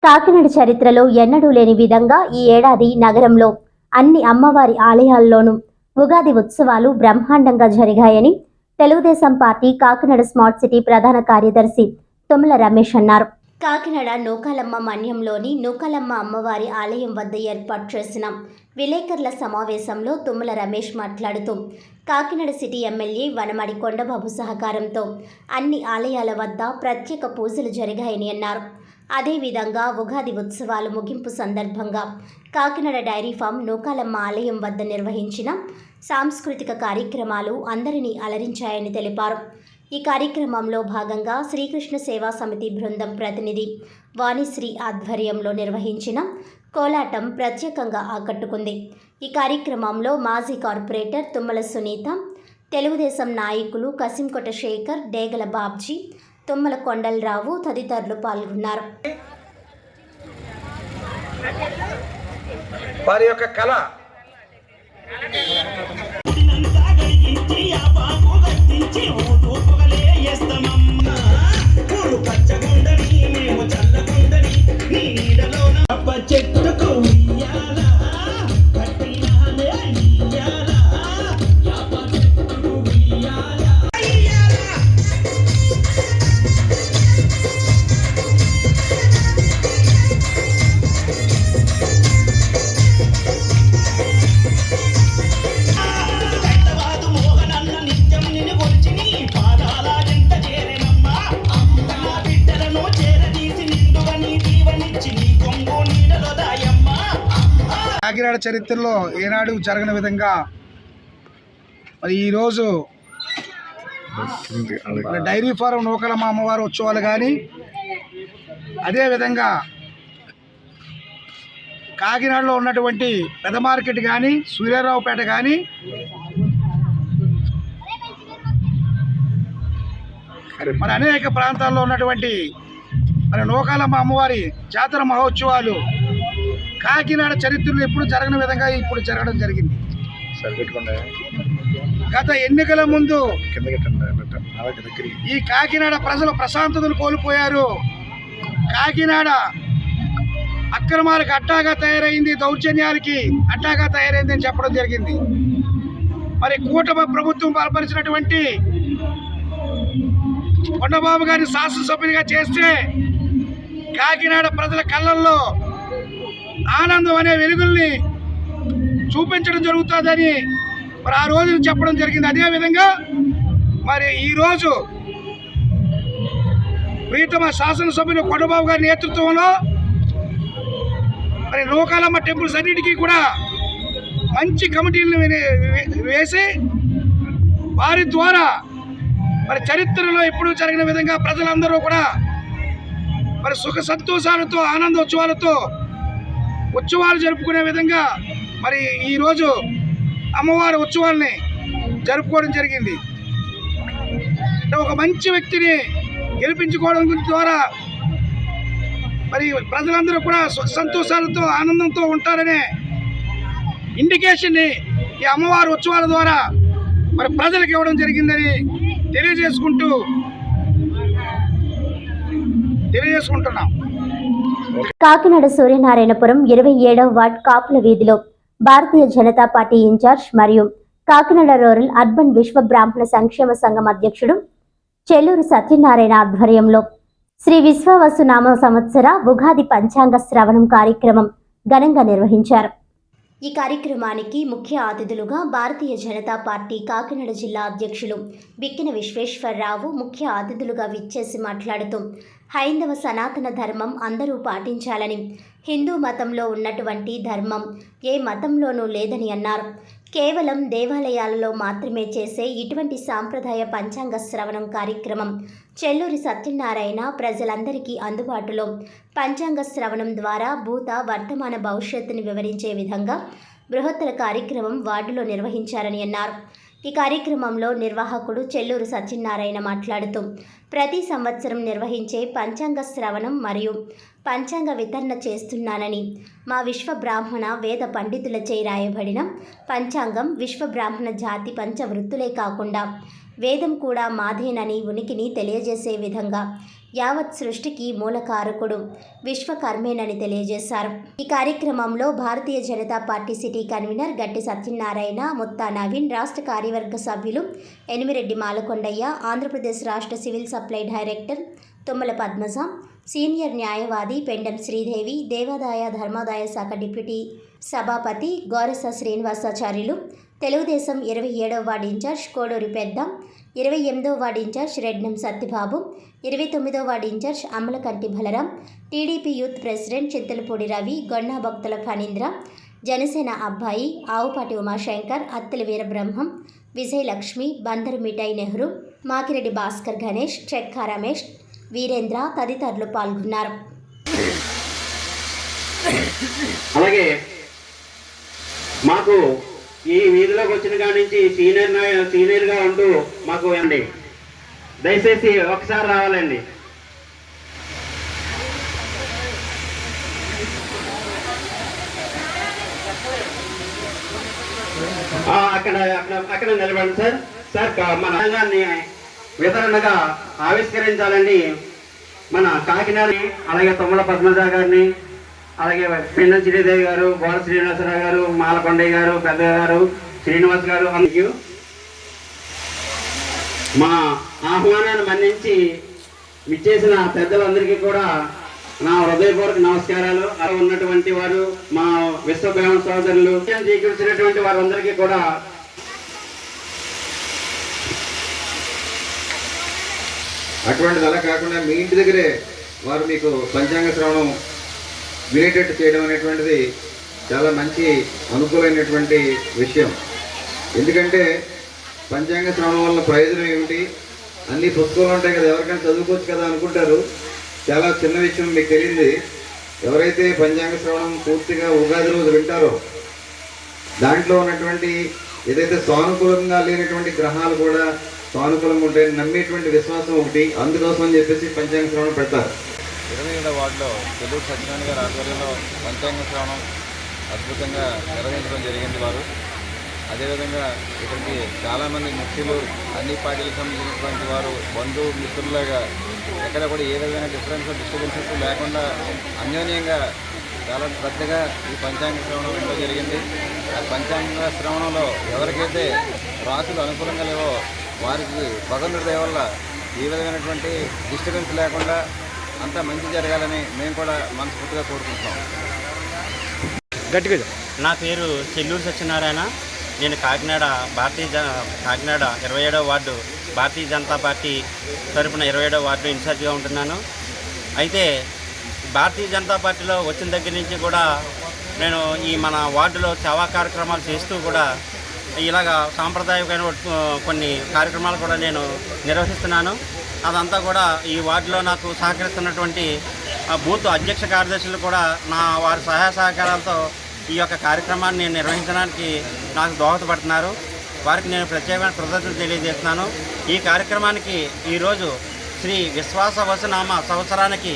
కాకినాడ చరిత్రలో ఎన్నడూ లేని విధంగా ఈ ఏడాది నగరంలో అన్ని అమ్మవారి ఆలయాల్లోనూ ఉగాది ఉత్సవాలు బ్రహ్మాండంగా జరిగాయని Telugu Desam party Kakinada smart city ప్రధాన కార్యదర్శి తుమ్మల రమేష్ అన్నారు. కాకినాడ నూకాలమ్మ మన్యంలోని నూకాలమ్మ అమ్మవారి ఆలయం వద్ద ఏర్పాటు చేసిన విలేకరుల సమావేశంలో తుమ్మల రమేష్ మాట్లాడుతూ కాకినాడ సిటీ ఎమ్మెల్యే వనమడి కొండబాబు సహకారంతో అన్ని ఆలయాల వద్ద ప్రత్యేక పూజలు జరిగాయని అన్నారు. అదేవిధంగా ఉగాది ఉత్సవాలు ముగింపు సందర్భంగా కాకినాడ డైరీ ఫామ్ నూకాలమ్మ ఆలయం వద్ద నిర్వహించిన సాంస్కృతిక కార్యక్రమాలు అందరినీ అలరించాయని తెలిపారు. ఈ కార్యక్రమంలో భాగంగా శ్రీకృష్ణ సేవా సమితి బృందం ప్రతినిధి వాణిశ్రీ ఆధ్వర్యంలో నిర్వహించిన కోలాటం ప్రత్యేకంగా ఆకట్టుకుంది. ఈ కార్యక్రమంలో మాజీ కార్పొరేటర్ తుమ్మల సునీత, తెలుగుదేశం నాయకులు కసింకొట శేఖర్, డేగల బాబ్జీ, తుమ్మల కొండలరావు తదితరులు పాల్గొన్నారు. వారి యొక్క కళ కాకినాడ చరిత్రలో ఏనాడు జరగని విధంగా మరి ఈరోజు డైరీ ఫారం నూకాలమ్మ అమ్మవారి ఉత్సవాలు కానీ, అదేవిధంగా కాకినాడలో ఉన్నటువంటి పెద్ద మార్కెట్ కానీ, సూర్యారావుపేట కానీ, మరి అనేక ప్రాంతాల్లో ఉన్నటువంటి మరి నూకాలమ్మ అమ్మవారి జాతర మహోత్సవాలు కాకినాడ చరిత్రలో ఎప్పుడు జరగని విధంగా ఇప్పుడు జరగడం జరిగింది. గత ఎన్నికల ముందు ఈ కాకినాడ ప్రజలు ప్రశాంతతను కోల్పోయారు. కాకినాడ అక్రమాలకు అడ్డాగా తయారైంది, దౌర్జన్యాలకి అడ్డాగా తయారైందని చెప్పడం జరిగింది. మరి కూటమి ప్రభుత్వం బలపరిచినటువంటి కొండబాబు గారిని శాసనసభ్యునిగా చేస్తే కాకినాడ ప్రజల కళ్ళల్లో ఆనందం అనే వెలుగుల్ని చూపించడం జరుగుతుందని మరి ఆ రోజు చెప్పడం జరిగింది. అదేవిధంగా మరి ఈరోజు ప్రీతమ శాసనసభ్యులు కొండబాబు గారి నేతృత్వంలో మరి నూకాలమ్మ టెంపుల్స్ అన్నిటికీ కూడా మంచి కమిటీలను వేసి వారి ద్వారా మరి చరిత్రలో ఎప్పుడూ జరిగిన విధంగా ప్రజలందరూ కూడా మరి సుఖ సంతోషాలతో ఆనందోత్సవాలతో ఉత్సవాలు జరుపుకునే విధంగా మరి ఈరోజు అమ్మవారి ఉత్సవాల్ని జరుపుకోవడం జరిగింది. ఒక మంచి వ్యక్తిని గెలిపించుకోవడం ద్వారా మరి ప్రజలందరూ కూడా సుఖ సంతోషాలతో ఆనందంతో ఉంటారనే ఇండికేషన్ని ఈ అమ్మవారి ఉత్సవాల ద్వారా మరి ప్రజలకు ఇవ్వడం జరిగిందని తెలియజేసుకుంటున్నాం. కాకినాడ సూర్యనారాయణపురం 27వ వార్డ్ కాపుల వీధిలో భారతీయ జనతా పార్టీ ఇన్ఛార్జ్ మరియు కాకినాడ రూరల్ అర్బన్ విశ్వ బ్రాహ్మణ సంక్షేమ సంఘం అధ్యక్షుడు చెల్లూరు సత్యనారాయణ ఆధ్వర్యంలో శ్రీ విశ్వావసు నామ సంవత్సర ఉగాది పంచాంగ శ్రవణం కార్యక్రమం ఘనంగా నిర్వహించారు. ఈ కార్యక్రమానికి ముఖ్య అతిథులుగా భారతీయ జనతా పార్టీ కాకినాడ జిల్లా అధ్యక్షులు బిక్కిన విశ్వేశ్వరరావు ముఖ్య అతిథులుగా విచ్చేసి మాట్లాడుతూ హైందవ సనాతన ధర్మం అందరూ పాటించాలని, హిందూ మతంలో ఉన్నటువంటి ధర్మం ఏ మతంలోనూ లేదని అన్నారు. కేవలం దేవాలయాలలో మాత్రమే చేసే ఇటువంటి సాంప్రదాయ పంచాంగ శ్రవణం కార్యక్రమం చెల్లూరి సత్యనారాయణ ప్రజలందరికీ అందుబాటులో పంచాంగ శ్రవణం ద్వారా భూత వర్తమాన భవిష్యత్తుని వివరించే విధంగా బృహత్తర కార్యక్రమం వార్డులో నిర్వహించారని అన్నారు. ఈ కార్యక్రమంలో నిర్వాహకుడు చెల్లూరు సత్యనారాయణ మాట్లాడుతూ ప్రతి సంవత్సరం నిర్వహించే పంచాంగ శ్రవణం మరియు పంచాంగ వితరణ చేస్తున్నానని, మా విశ్వబ్రాహ్మణ వేద పండితులచే రాయబడిన పంచాంగం విశ్వబ్రాహ్మణ జాతి పంచవృత్తులే కాకుండా వేదం కూడా మాదేనని ఉనికిని తెలియజేసే విధంగా యావత్ సృష్టికి మూలకారకుడు విశ్వకర్మేనని తెలియజేశారు. ఈ కార్యక్రమంలో Bharatiya Janata party city convener గట్టి సత్యనారాయణ, ముత్తా నవీన్, రాష్ట్ర కార్యవర్గ సభ్యులు ఎనిమిరెడ్డి మాలకొండయ్య, ఆంధ్రప్రదేశ్ రాష్ట్ర civil supply director Tummala Padmaja, senior న్యాయవాది పెండం శ్రీదేవి, దేవాదాయ ధర్మాదాయ శాఖ డిప్యూటీ సభాపతి గోరస శ్రీనివాసాచార్యులు, తెలుగుదేశం 27వ వార్డు ఇన్ఛార్జ్ కోడూరి పెద్ద, 28వ వార్డు ఇన్ఛార్జ్ రెడ్నం సత్యబాబు, 29వ ward in charge Ammalakanti Balaram, TDP youth president Chintalapudi Ravi, Gonna Bhaktula Phanindra, Janasena అబ్బాయి ఆవుపాటి ఉమాశంకర్, అత్తెల వీరబ్రహ్మం, విజయలక్ష్మి, బందరు మిఠాయి నెహ్రూ, మాకిరెడ్డి భాస్కర్ గణేష్, చెక్కా రమేష్, వీరేంద్ర తదితరులు పాల్గొన్నారు. అలాగే మాకు ఈ వీధిలోకి వచ్చిన కాడి నుంచి సీనియర్గా ఉంటూ మాకు అండి దయచేసి ఒకసారి రావాలండి. అక్కడ అక్కడ అక్కడ నిలబడండి సార్. సార్ మన రంగాన్ని వితరణగా ఆవిష్కరించాలని మన కాకినాడ, అలాగే తుమ్మల పద్మజ గారిని, అలాగే పెండం శ్రీదేవి గారు, గోడ శ్రీనివాసరావు గారు, మాలకొండయ్య గారు, పెద్ద గారు, శ్రీనివాస్ గారు, అందరికీ మా ఆహ్వానాన్ని మన్నించి విచ్చేసిన పెద్దలందరికీ కూడా నా హృదయపూర్వక నమస్కారాలు. అలా ఉన్నటువంటి వారు మా విశ్వబ్రాహ్మణ సోదరులు స్వీకరించినటువంటి వారందరికీ కూడా అటువంటిది అలా కాకుండా మీ ఇంటి దగ్గరే వారు మీకు పంచాంగ శ్రవణం వినేటట్టు చేయడం అనేటువంటిది చాలా మంచి అనుకూలమైనటువంటి విషయం. ఎందుకంటే పంచాంగ శ్రవణం వల్ల ప్రయోజనం ఏమిటి, అన్ని పుస్తకాలు ఉంటాయి కదా, ఎవరికైనా చదువుకోవచ్చు కదా అనుకుంటారు. చాలా చిన్న విషయం మీకు తెలియంది. ఎవరైతే పంచాంగ శ్రవణం పూర్తిగా ఉగాది రోజు వింటారో దాంట్లో ఉన్నటువంటి ఏదైతే సానుకూలంగా లేనటువంటి గ్రహాలు కూడా సానుకూలంగా ఉంటాయని నమ్మేటువంటి విశ్వాసం ఒకటి, అందుకోసం అని చెప్పేసి పంచాంగ శ్రవణం పెడతారు. 27వ వార్డులో తెలుగు సత్యనారాయణ గారి ఆధ్వర్యంలో పంచాంగ శ్రవణం అద్భుతంగా నిర్వహించడం జరిగింది. వారు అదేవిధంగా ఇక్కడికి చాలామంది ముఖ్యులు, అన్ని పార్టీలకు సంబంధించినటువంటి వారు, బంధువు మిత్రులాగా ఎక్కడ కూడా ఏ విధమైన డిస్టర్బెన్సెస్ లేకుండా అన్యోన్యంగా చాలా శ్రద్ధగా ఈ పంచాంగ శ్రవణం వినడం జరిగింది. ఆ పంచాంగ శ్రవణంలో ఎవరికైతే రాసులు అనుకూలంగా లేవో వారికి భగవంతుడి దయ వల్ల ఏ విధమైనటువంటి డిస్టర్బెన్స్ లేకుండా అంతా మంచి జరగాలని మేము కూడా మనస్ఫూర్తిగా కోరుకుంటున్నాం. నా పేరు చెల్లూరు సత్యనారాయణ. నేను కాకినాడ 27వ వార్డు భారతీయ జనతా పార్టీ తరఫున 27వ వార్డు ఇన్ఛార్జిగా ఉంటున్నాను. అయితే భారతీయ జనతా పార్టీలో వచ్చిన దగ్గర నుంచి కూడా నేను ఈ మన వార్డులో సేవా కార్యక్రమాలు చేస్తూ కూడా ఇలాగా సాంప్రదాయకమైన కొన్ని కార్యక్రమాలు కూడా నేను నిర్వహిస్తున్నాను. అదంతా కూడా ఈ వార్డులో నాకు సహకరిస్తున్నటువంటి బూత్ అధ్యక్ష కార్యదర్శులు కూడా వారి సహాయ సహకారాలతో ఈ యొక్క కార్యక్రమాన్ని నేను నిర్వహించడానికి నాకు దోహదపడుతున్నారు. వారికి నేను ప్రత్యేకమైన కృతజ్ఞతలు తెలియజేస్తున్నాను. ఈ కార్యక్రమానికి ఈరోజు శ్రీ విశ్వాస వసునామ సంవత్సరానికి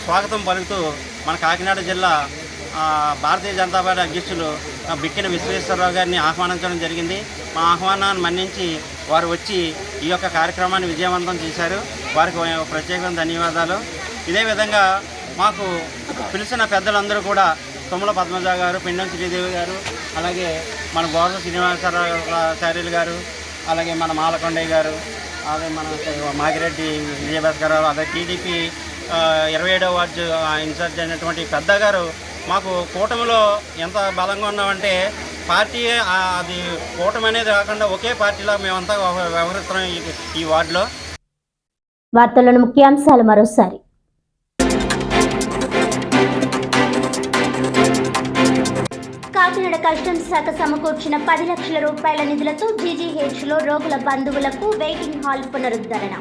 స్వాగతం పలుకుతూ మన కాకినాడ జిల్లా భారతీయ జనతా పార్టీ అధ్యక్షులు బిక్కిన విశ్వేశ్వరరావు గారిని ఆహ్వానించడం జరిగింది. మా ఆహ్వానాన్ని మన్నించి వారు వచ్చి ఈ యొక్క కార్యక్రమాన్ని విజయవంతం చేశారు. వారికి ప్రత్యేకమైన ధన్యవాదాలు. ఇదే విధంగా మాకు పిలిచిన పెద్దలందరూ కూడా తుమ్మల పద్మజ గారు, పెండం శ్రీదేవి గారు, అలాగే మన గోడ శ్రీనివాసాచార్యులు గారు, అలాగే మన మాలకొండయ్య గారు, అలాగే మన మాగిరెడ్డి విజయభాస్కర్ గారు, అలాగే టీడీపీ 27వ వార్డు ఇన్ఛార్జ్ అయినటువంటి పెద్ద గారు మాకు కూటమిలో ఎంత బలంగా ఉన్నామంటే పార్టీ అది కూటమి అనేది కాకుండా ఒకే పార్టీలో మేమంతా వ్యవహరిస్తున్నాం ఈ వార్డులో. వార్తల్లోని ముఖ్యాంశాలు మరోసారి. కాకినాడ కస్టమ్స్ శాఖ సమకూర్చిన 10 లక్షల రూపాయల నిధులతో జీజీహెచ్లో రోగుల బంధువులకు వెయిటింగ్ హాల్ పునరుద్ధరణ.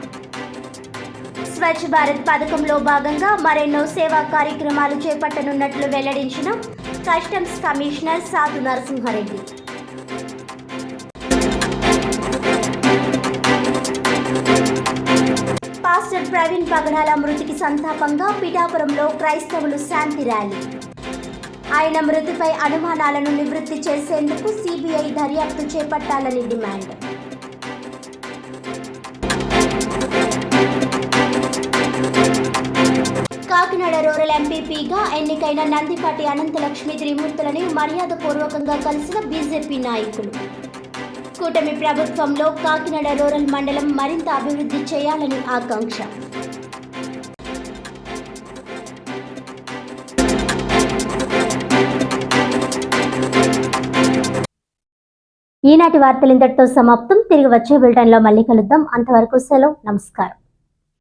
స్వచ్ఛ భారత్ పథకంలో భాగంగా మరెన్నో సేవా కార్యక్రమాలు చేపట్టనున్నట్లు వెల్లడించిన కస్టమ్స్ కమిషనర్ సాధు నరసింహారెడ్డి. పాస్టర్ ప్రవీణ్ పగడాల మృతికి సంతాపంగా పిఠాపురంలో క్రైస్తవులు శాంతి ర్యాలీ. ఆయన మృతిపై అనుమానాలను నివృత్తి చేసేందుకు సిబిఐ దర్యాప్తు చేపట్టాలని డిమాండ్. కాకినాడ రూరల్ ఎంపీపీగా ఎన్నికైన నందిపాటి అనంతలక్ష్మి త్రిమూర్తులని మర్యాదపూర్వకంగా కలిసిన బీజేపీ నాయకులు. కూటమి ప్రభుత్వంలో కాకినాడ రూరల్ మండలం మరింత అభివృద్ధి చేయాలని ఆకాంక్ష. ఈనాటి వార్తలు ఇంతటితో సమాప్తం. తిరిగి వచ్చే బులెటిన్లో మళ్ళీ కలుద్దాం. అంతవరకు సెలవు. నమస్కారం.